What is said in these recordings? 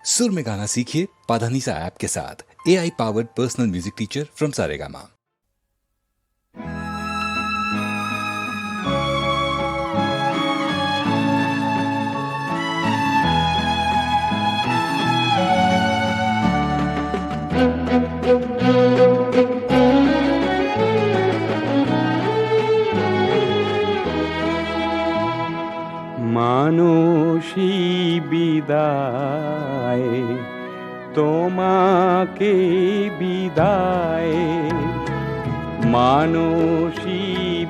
सुर में गाना सीखिए पाधानीसा ऐप के साथ। AI powered personal music teacher from Saregama. মানসী বিদায়, তোমাকে বিদায়, মানসী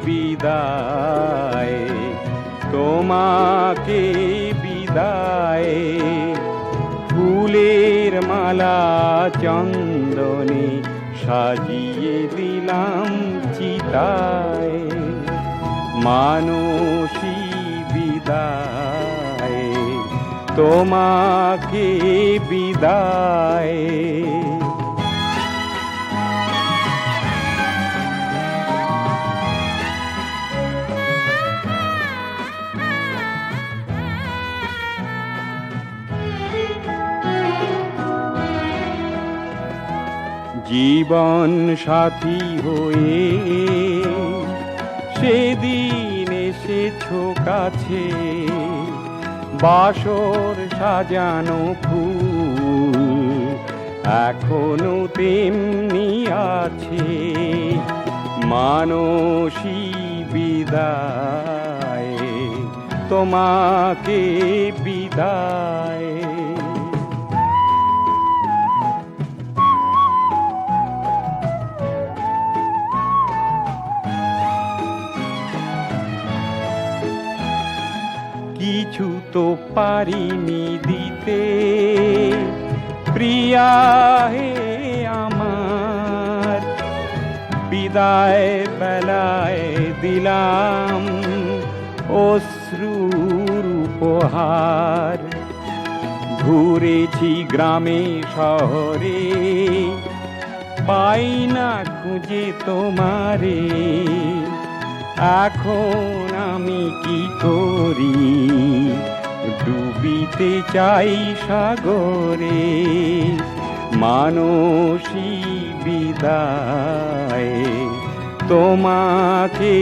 বিদায়, তোমাকে বিদায়, ফুলের মালা চন্দনে সাজিয়ে দিলাম চিতায়, মানসী বিদায়, তোমাকে বিদায়। জীবন সাথী হয়ে সেদিন এসেছো কাছে, বাসর সাজানো ফুল এখনো তেমনি আছে, মানসী বিদায়, তোমাকে বিদায়। কিছু তো পারিনি দিতে প্রিয়া হে আমার, বিদায় বেলায় দিলাম অশ্রুর উপহার। ঘুরেছি গ্রামে শহরে, পাই না খুঁজে তোমারে, এখন আমি কি করি, ডুবিতে চাই সাগরে, মানসী বিদায়, তোমাকে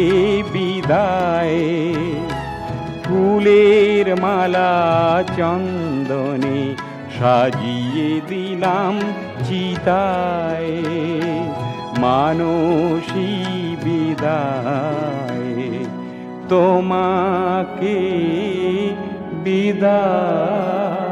বিদায়, ফুলের মালা চন্দনে সাজিয়ে দিলাম চিতায়, মানসী বিদায়, তোমাকে বিদায়।